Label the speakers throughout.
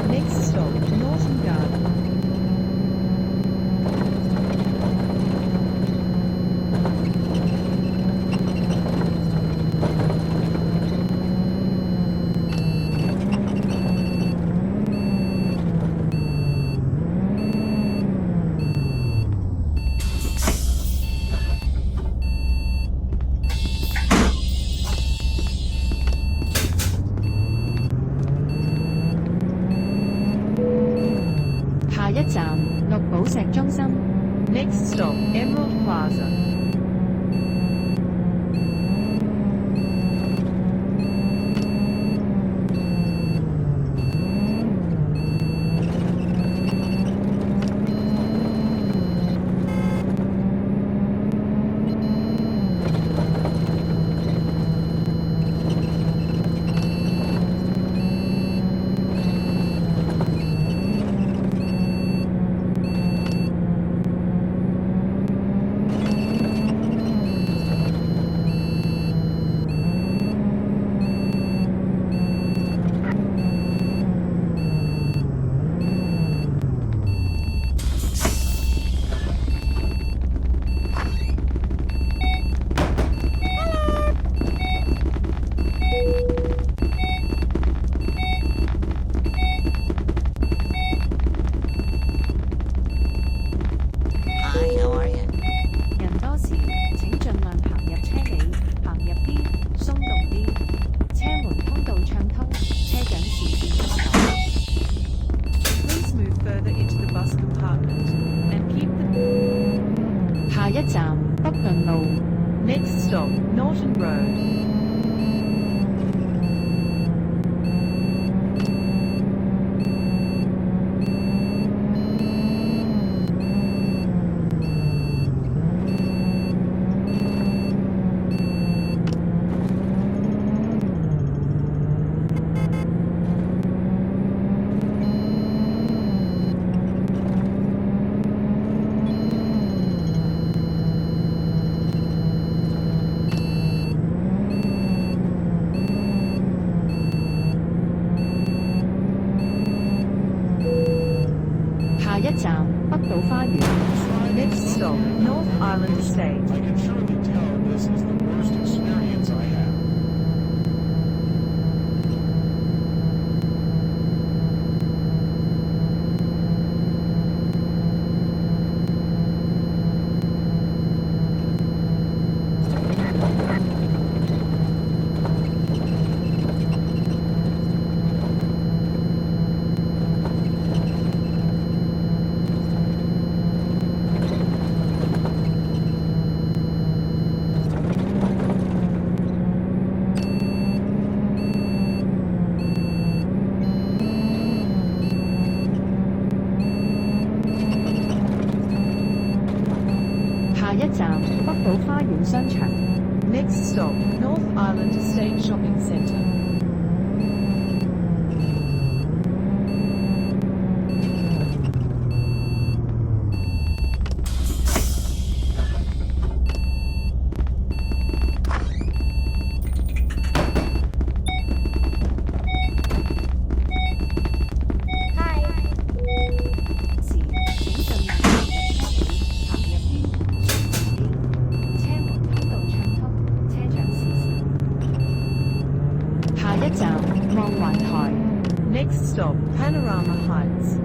Speaker 1: Next stop, Norton Garden.
Speaker 2: 下一站綠寶石中心。
Speaker 1: Next stop, Emerald Plaza.
Speaker 3: Hi, how are you?
Speaker 2: 人多時請盡量行入車尾，行入啲，鬆動啲，車門通道暢通，車長視線不爽。
Speaker 1: Please move further into the bus compartment and keep the...
Speaker 2: 下一站北頓路。
Speaker 1: Next stop, Norton Road.
Speaker 2: 下一站北島花園。
Speaker 1: Next stop, North Island Estate.
Speaker 4: I can surely tell this is the worst experience I have.
Speaker 2: 下一站北島花園商場。
Speaker 1: Next stop, North Island Estate Shopping Centre. Next stop, Panorama Heights.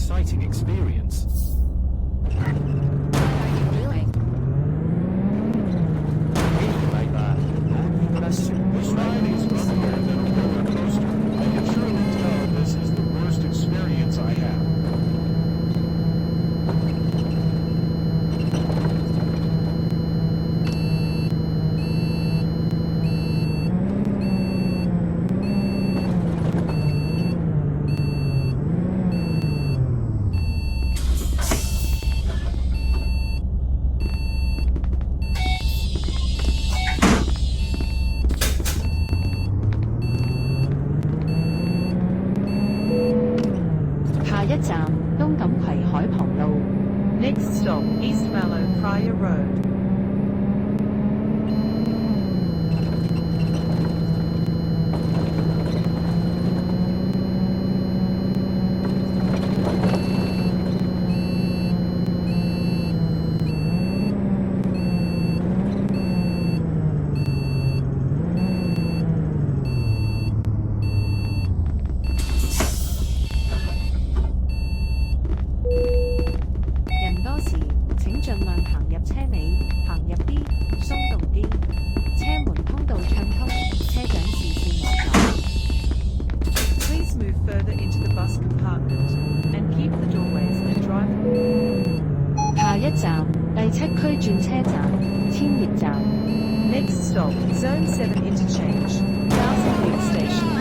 Speaker 4: exciting experience.
Speaker 3: What are you doing?
Speaker 4: This ride is funnier than a roller coaster. I can surely tell this is the worst experience I have.
Speaker 2: 下一站東錦葵海旁路。
Speaker 1: Next stop, East Mallow Pryor Road. Please move further into the bus compartment and keep the doorways and drive.
Speaker 2: 下一站第七區轉車站千葉站。
Speaker 1: Next stop, Zone 7 Interchange, Darcy Lake Station.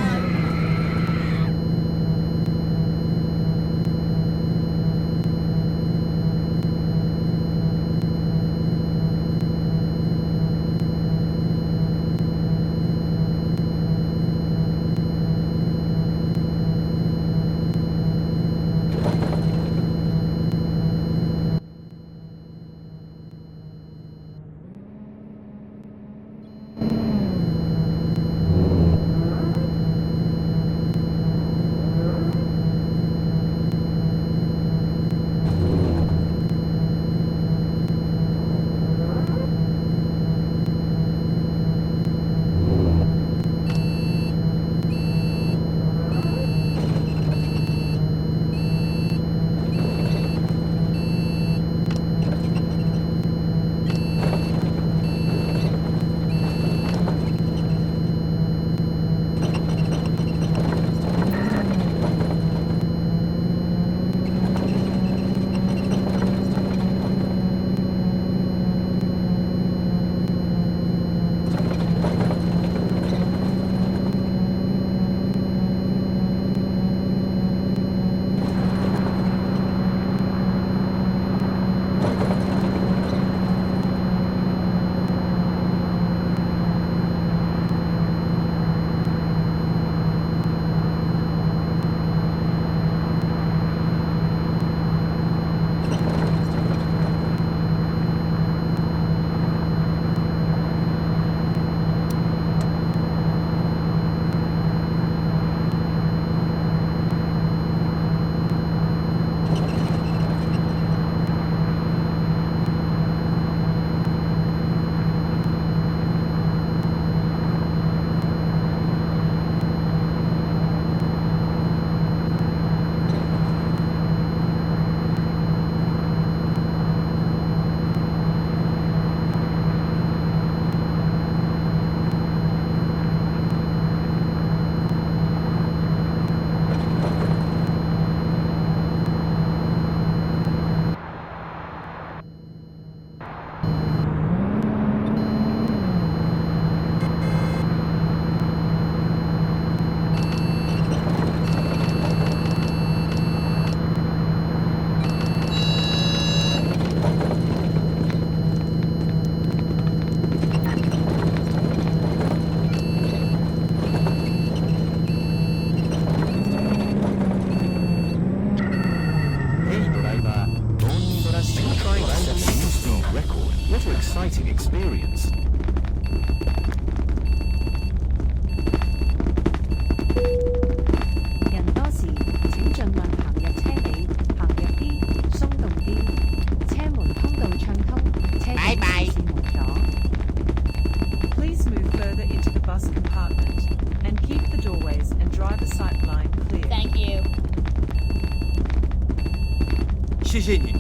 Speaker 5: 謝謝你。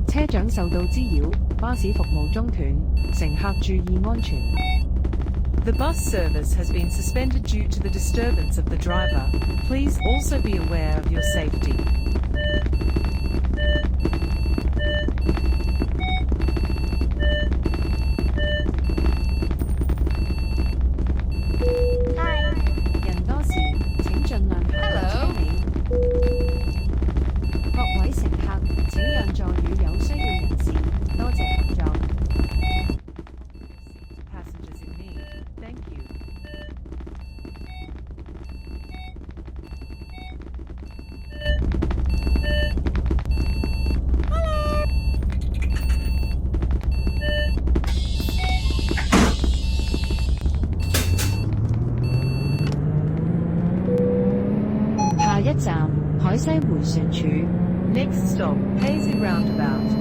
Speaker 2: 車長受到滋擾，巴士服務中斷，乘客注意安全。
Speaker 1: The bus service has been suspended due to the disturbance of the driver. Please also be aware of your safety.
Speaker 2: 人多時請盡量行入車尾。各位乘客請讓座與有需要人士，多謝合作。
Speaker 1: Passengers in need. Thank you.
Speaker 2: Hello。下一站海西迴旋處。
Speaker 1: Next stop, Hazy Roundabout.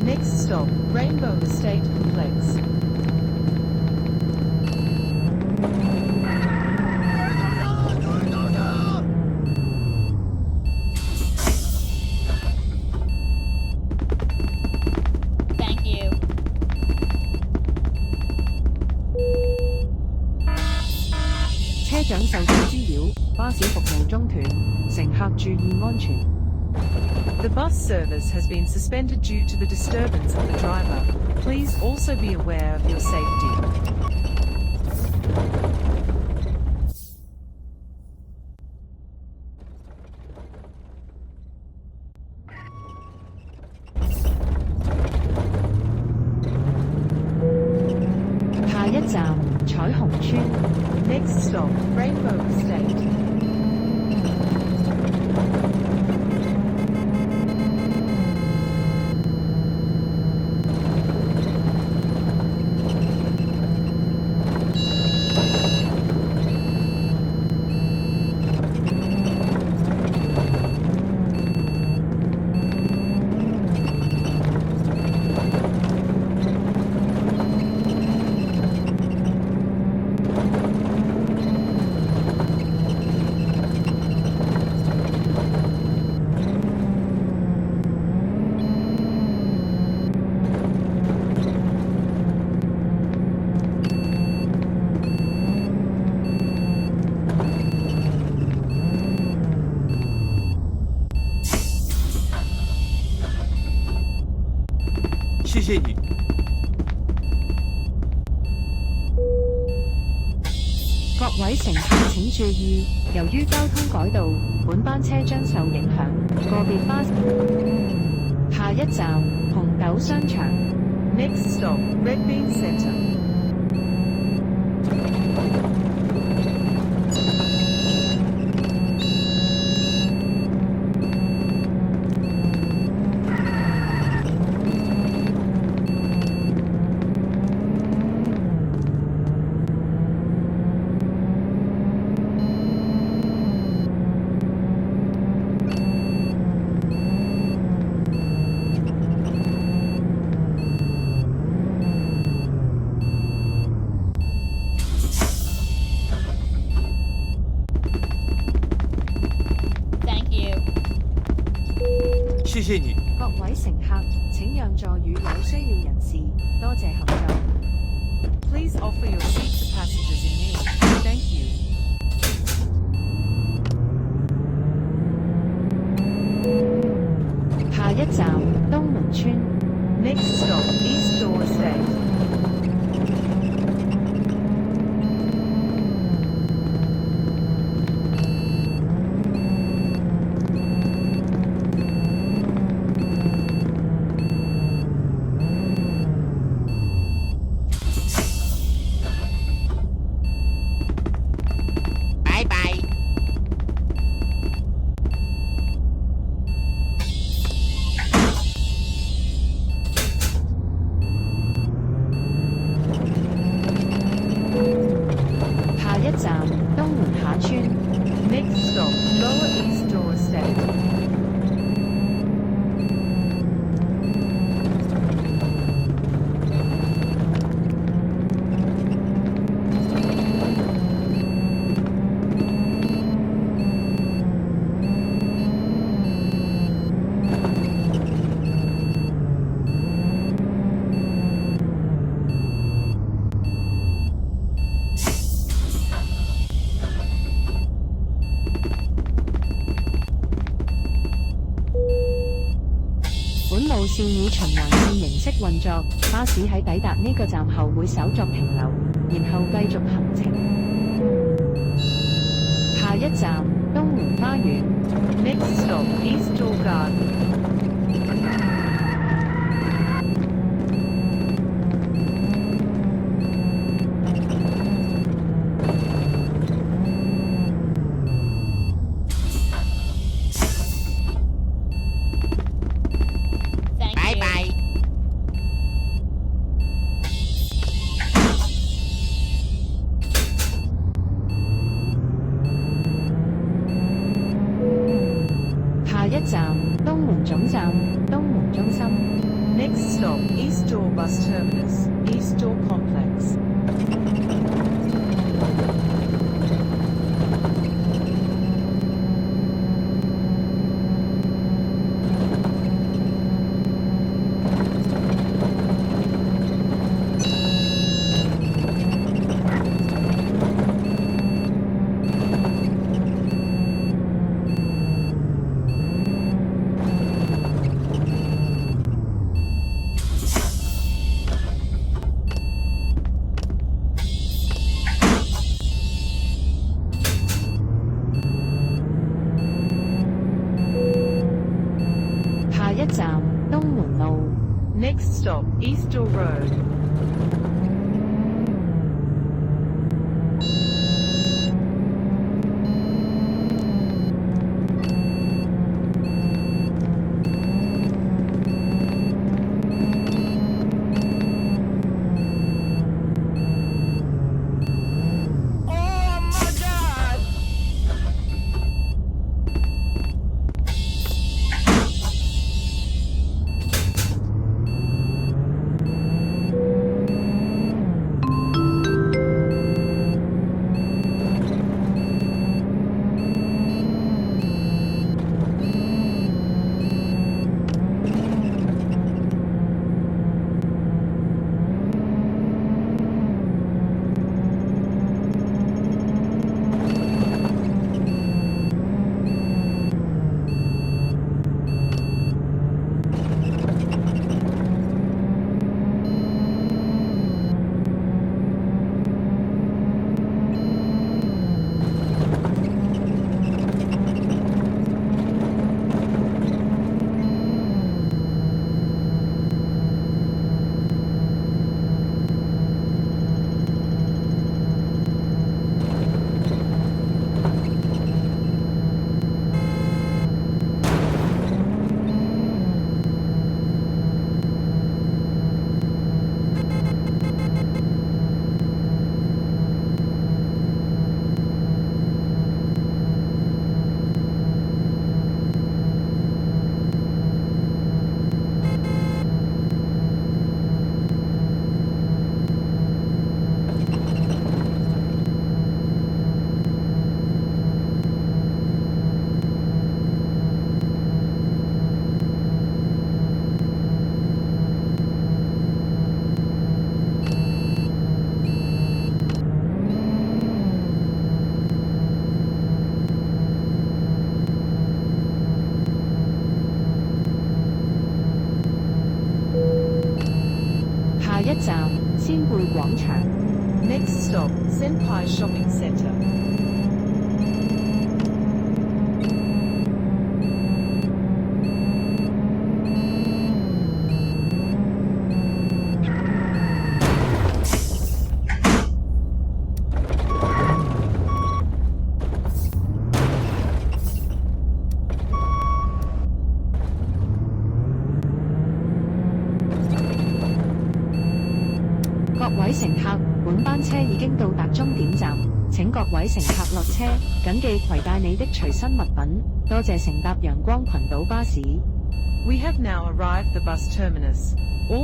Speaker 1: Next stop, Rainbow Estate Complex.
Speaker 2: 客注意安全。
Speaker 1: The bus service has been suspended due to the disturbance of the driver. Please also be aware of your safety.
Speaker 2: 下一站彩虹村。
Speaker 1: Next stop, Rainbow Estate.
Speaker 2: 各位乘客請注意，由於交通改道，本班車將受影響。個別巴士。下一站紅豆商場。
Speaker 1: Next stop, Red Bean Centre.
Speaker 3: Thank you.
Speaker 5: 谢谢你。
Speaker 2: 各位乘客請讓座與有需要人士，多謝合作。
Speaker 1: Please offer your seat to passengers in need. Thank you.
Speaker 2: 下一站東門村。
Speaker 1: Next stop, East Door Estate.
Speaker 5: Bye bye。
Speaker 2: 下一站東門下村。
Speaker 1: Next stop, Lower East Door Estate.
Speaker 2: Bus 本路線以循環線形式運作，巴士喺抵達呢個站後會稍作停留，然後繼續行程。下一站東門花園。
Speaker 1: Next stop, East Door Garden.
Speaker 3: Thank
Speaker 5: Bye
Speaker 3: you.
Speaker 5: bye。
Speaker 2: 下一站東門總站、東門中心。
Speaker 1: Next stop, East Door Bus Terminus, East Door Complex. Next stop, East Door Road.
Speaker 2: 下一站仙貝廣場。
Speaker 1: Next stop, Senpai Shopping Center.
Speaker 2: 各位乘客，本班車已經到達終點站，請各位乘客落車，謹記攜帶你的隨身物品。多謝乘搭陽光群島巴士。
Speaker 1: We have now arrived the bus terminus. All